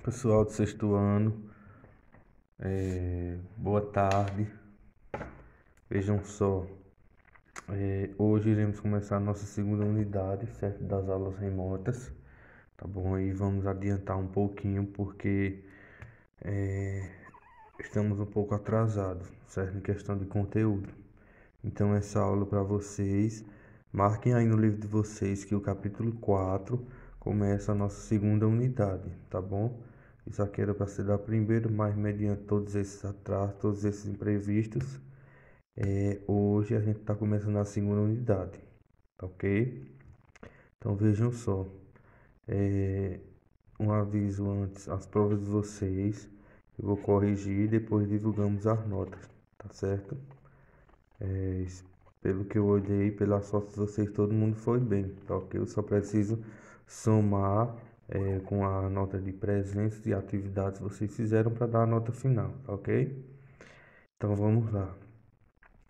Pessoal do sexto ano, boa tarde. Vejam só, hoje iremos começar a nossa segunda unidade, certo, das aulas remotas, tá bom? E vamos adiantar um pouquinho porque estamos um pouco atrasados, certo, em questão de conteúdo. Então essa aula para vocês, marquem aí no livro de vocês que o capítulo 4 começa a nossa segunda unidade, tá bom? Isso aqui era para ser da primeira, mas mediante todos esses atrasos, todos esses imprevistos, hoje a gente está começando a segunda unidade, tá ok? Então vejam só, um aviso antes, as provas de vocês, eu vou corrigir e depois divulgamos as notas, tá certo? Pelo que eu olhei, pelas fotos de vocês, todo mundo foi bem, tá ok? Eu só preciso somar com a nota de presença e atividades que vocês fizeram para dar a nota final, tá ok? Então vamos lá.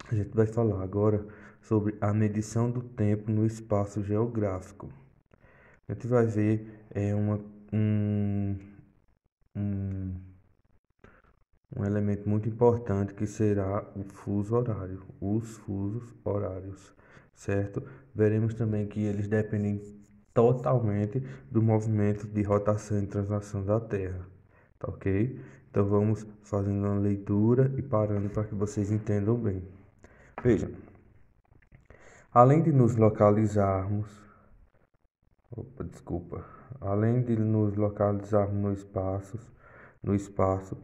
A gente vai falar agora sobre a medição do tempo no espaço geográfico. A gente vai ver um, um, um elemento muito importante que será o fuso horário, os fusos horários, certo? Veremos também que eles dependem totalmente do movimento de rotação e translação da Terra, tá ok? Então vamos fazendo uma leitura e parando para que vocês entendam bem. Vejam, além de nos localizarmos, além de nos localizarmos no espaço,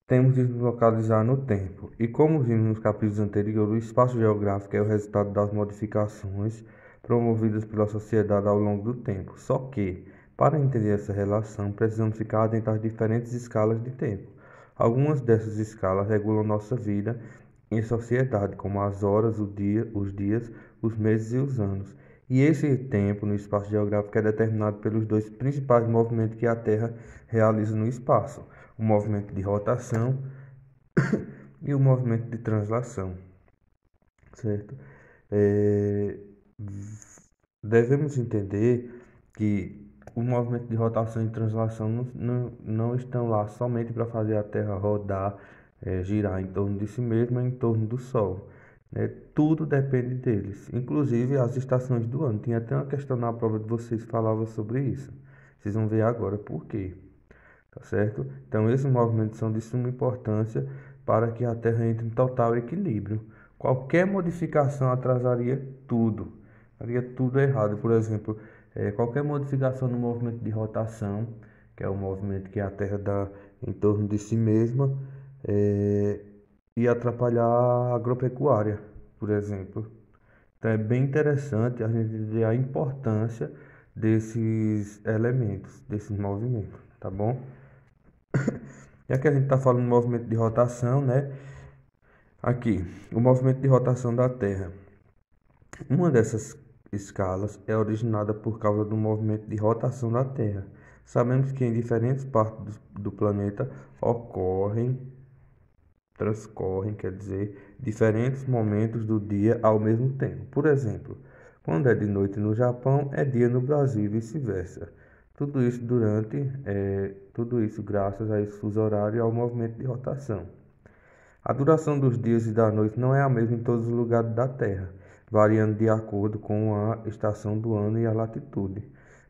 temos de nos localizar no tempo. E como vimos nos capítulos anteriores, o espaço geográfico é o resultado das modificações promovidas pela sociedade ao longo do tempo. Só que, para entender essa relação, precisamos ficar atentos às diferentes escalas de tempo. Algumas dessas escalas regulam nossa vida em sociedade, como as horas, os dias, os meses e os anos. E esse tempo no espaço geográfico é determinado pelos dois principais movimentos que a Terra realiza no espaço: o movimento de rotação e o movimento de translação, certo? É, Devemos entender que o movimento de rotação e translação não estão lá somente para fazer a Terra rodar, girar em torno de si mesma, em torno do Sol, né? Tudo depende deles, inclusive as estações do ano. Tinha até uma questão na prova de vocês que falava sobre isso. Vocês vão ver agora por quê, tá certo? Então, esses movimentos são de suma importância para que a Terra entre em total equilíbrio. Qualquer modificação atrasaria tudo, faria tudo errado. Por exemplo, qualquer modificação no movimento de rotação, que é o movimento que a Terra dá em torno de si mesma, ia atrapalhar a agropecuária, por exemplo. Então é bem interessante a gente ver a importância desses elementos, desses movimentos, tá bom? Já que a gente está falando de movimento de rotação, né? Aqui, o movimento de rotação da Terra. Uma dessas escalas é originada por causa do movimento de rotação da Terra. Sabemos que em diferentes partes do planeta transcorrem, quer dizer, diferentes momentos do dia ao mesmo tempo. Por exemplo, quando é de noite no Japão, é dia no Brasil e vice-versa. Tudo isso graças a esse fuso horário e ao movimento de rotação. A duração dos dias e da noite não é a mesma em todos os lugares da Terra, variando de acordo com a estação do ano e a latitude.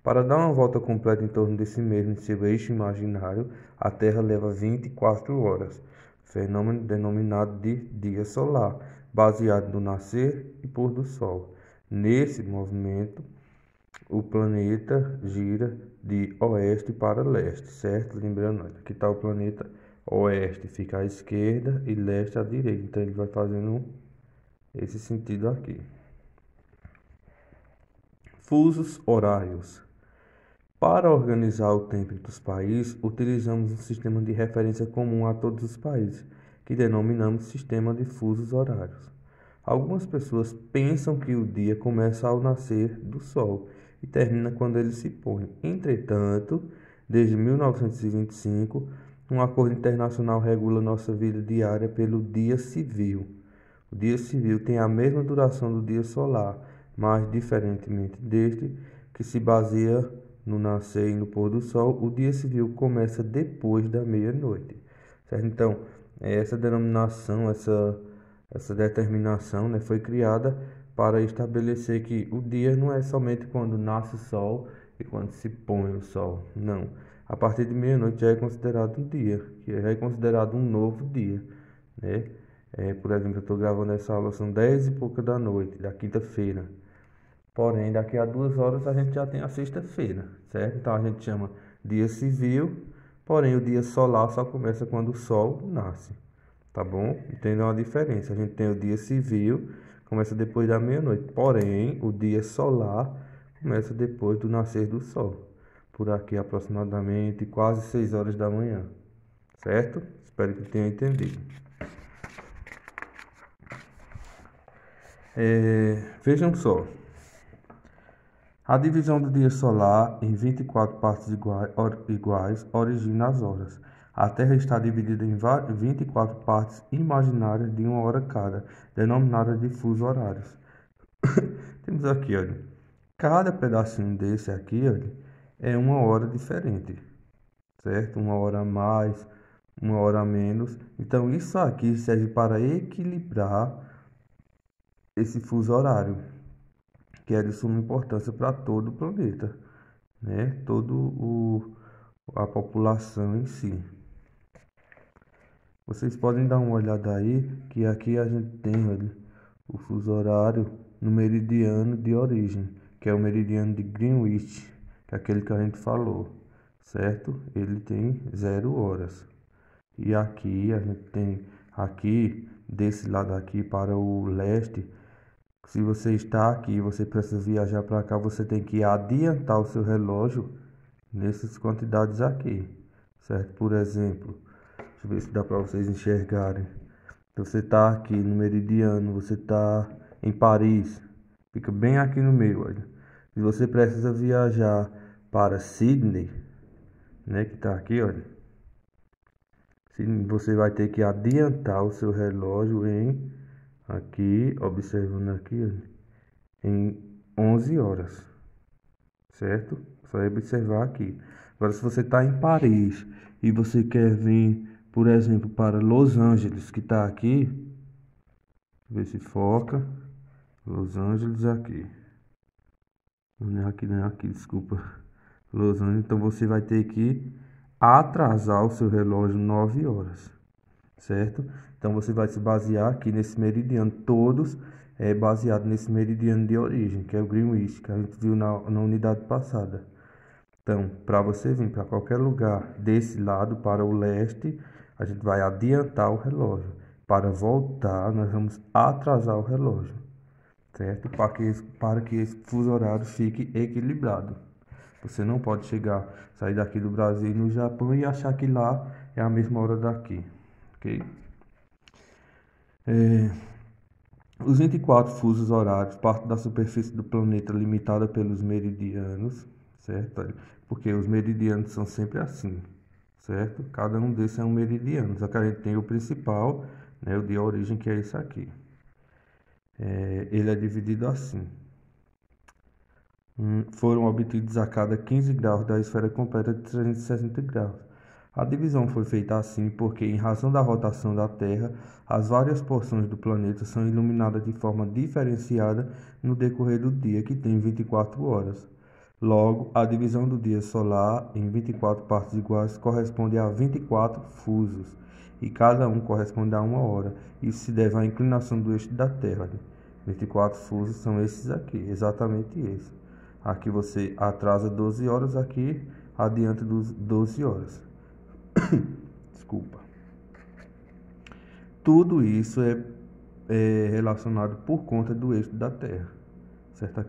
Para dar uma volta completa em torno de si mesmo em seu eixo imaginário, a Terra leva 24 horas, fenômeno denominado de dia solar, baseado no nascer e pôr do Sol. Nesse movimento, o planeta gira de oeste para leste, certo? Lembrando, aqui está o planeta oeste, fica à esquerda e leste à direita. Então ele vai fazendo esse sentido aqui. Fusos horários. Para organizar o tempo entre os países, utilizamos um sistema de referência comum a todos os países, que denominamos sistema de fusos horários. Algumas pessoas pensam que o dia começa ao nascer do Sol e termina quando ele se põe. Entretanto, desde 1925, um acordo internacional regula nossa vida diária pelo dia civil. O dia civil tem a mesma duração do dia solar, mas diferentemente deste, que se baseia no nascer e no pôr do sol, o dia civil começa depois da meia-noite, certo? Então, essa denominação, essa determinação, né, foi criada para estabelecer que o dia não é somente quando nasce o sol e quando se põe o sol, não. A partir de meia-noite já é considerado um dia, que já é considerado um novo dia, né? Por exemplo, eu estou gravando essa aula, são 10 e pouca da noite, da quinta-feira. Porém, daqui a 2 horas a gente já tem a sexta-feira, certo? Então a gente chama dia civil, porém o dia solar só começa quando o sol nasce, tá bom? Entendam a diferença. A gente tem o dia civil, começa depois da meia-noite, porém o dia solar começa depois do nascer do sol. Por aqui aproximadamente quase 6 horas da manhã, certo? Espero que tenham entendido. Vejam só. A divisão do dia solar em 24 partes iguais origina as horas. A Terra está dividida em 24 partes imaginárias de 1 hora cada, denominadas de fusos horários. Temos aqui, olha, cada pedacinho desse aqui, olha, é 1 hora diferente, certo? 1 hora a mais, 1 hora a menos. Então, isso aqui serve para equilibrar esse fuso horário, que é de suma importância para todo o planeta, né? A população em si. Vocês podem dar uma olhada aí, que aqui a gente tem, olha, o fuso horário no meridiano de origem, que é o meridiano de Greenwich, que é aquele que a gente falou, certo? Ele tem 0 horas. E aqui a gente tem, aqui, desse lado aqui para o leste, se você está aqui e você precisa viajar para cá, você tem que adiantar o seu relógio nessas quantidades aqui, certo? Por exemplo, deixa eu ver se dá para vocês enxergarem. Você está aqui no meridiano, você está em Paris, fica bem aqui no meio, olha. Se você precisa viajar para Sydney, né, que está aqui, olha, você vai ter que adiantar o seu relógio em, aqui, observando aqui, olha, em 11 horas, certo? Só observar aqui. Agora, se você está em Paris e você quer vir, por exemplo, para Los Angeles, que está aqui, ver se foca. Los Angeles aqui. Não é aqui, não é aqui, desculpa. Los Angeles, então você vai ter que atrasar o seu relógio 9 horas, certo? Então você vai se basear aqui nesse meridiano, todos baseado nesse meridiano de origem, que é o Greenwich, que a gente viu na unidade passada. Então, para você vir para qualquer lugar desse lado para o leste, a gente vai adiantar o relógio. Para voltar, nós vamos atrasar o relógio, certo? Para que esse fuso horário fique equilibrado. Você não pode sair daqui do Brasil e no Japão e achar que lá é a mesma hora daqui, ok? Os 24 fusos horários partem da superfície do planeta limitada pelos meridianos, certo? Porque os meridianos são sempre assim, certo? Cada um desses é um meridiano, só que a gente tem o principal, né, o de origem, que é esse aqui. Ele é dividido assim. Foram obtidos a cada 15 graus da esfera completa de 360 graus. A divisão foi feita assim porque, em razão da rotação da Terra, as várias porções do planeta são iluminadas de forma diferenciada no decorrer do dia, que tem 24 horas. Logo, a divisão do dia solar em 24 partes iguais corresponde a 24 fusos, e cada um corresponde a 1 hora. Isso se deve à inclinação do eixo da Terra. 24 fusos são esses aqui, exatamente esses. Aqui você atrasa 12 horas, aqui adianta 12 horas. Desculpa. Tudo isso é relacionado por conta do eixo da Terra, certo?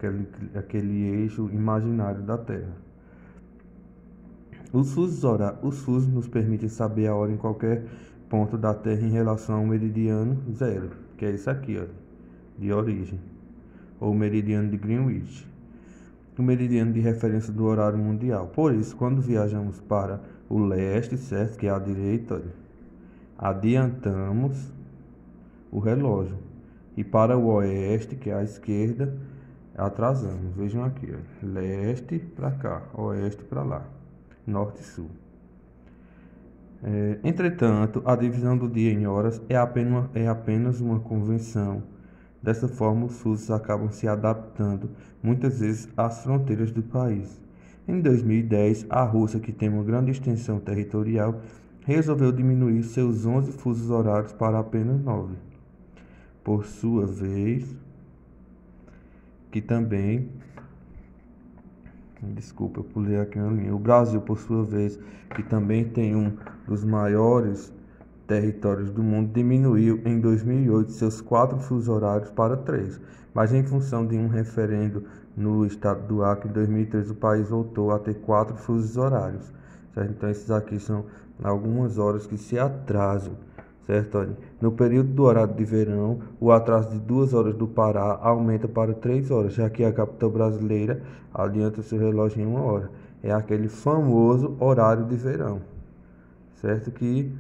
Aquele eixo imaginário da Terra. Os fusos nos permitem saber a hora em qualquer ponto da Terra em relação ao meridiano zero, que é esse aqui, ó, de origem, ou meridiano de Greenwich, o meridiano de referência do horário mundial. Por isso, quando viajamos para o leste, certo, que é a direita, olha, adiantamos o relógio, e para o oeste, que é a esquerda, Atrasamos. Vejam aqui, ó. Leste para cá, oeste para lá, norte e sul. Entretanto, a divisão do dia em horas é apenas uma convenção. Dessa forma, os fusos acabam se adaptando muitas vezes às fronteiras do país. Em 2010, a Rússia, que tem uma grande extensão territorial, resolveu diminuir seus 11 fusos horários para apenas 9. Por sua vez, que também Desculpa, eu pulei aqui uma linha. O Brasil, por sua vez, que também tem um dos maiores territórios do mundo, diminuiu em 2008 seus 4 fusos horários para 3. Mas em função de um referendo no estado do Acre em 2013, o país voltou a ter 4 fusos horários. Certo? Então esses aqui são algumas horas que se atrasam. Certo? Olha, no período do horário de verão, o atraso de 2 horas do Pará aumenta para 3 horas, já que a capital brasileira adianta seu relógio em 1 hora. É aquele famoso horário de verão, certo? Que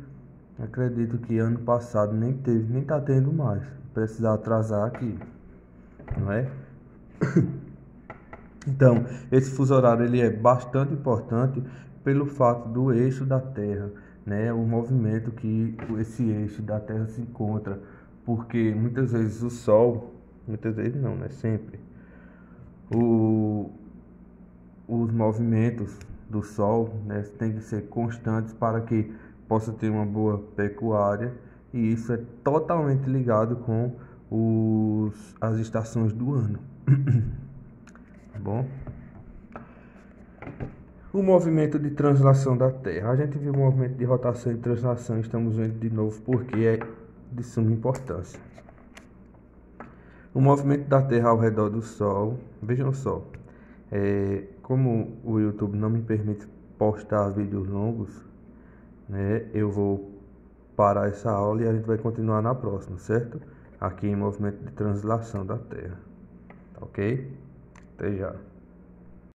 acredito que ano passado nem teve, nem tá tendo mais. Precisa atrasar aqui, não é? Então, esse fuso horário ele é bastante importante pelo fato do eixo da Terra, né? O movimento que esse eixo da Terra se encontra, porque muitas vezes o Sol, muitas vezes não, né? Sempre o, os movimentos do Sol, né, têm que ser constantes para que possa ter uma boa pecuária, e isso é totalmente ligado com as estações do ano. Tá bom? O movimento de translação da Terra. A gente viu o movimento de rotação e translação, estamos vendo de novo porque é de suma importância. O movimento da Terra ao redor do Sol. Vejam só, como o YouTube não me permite postar vídeos longos, né, eu vou parar essa aula e a gente vai continuar na próxima, certo? Aqui em movimento de translação da Terra. Tá ok? Até já.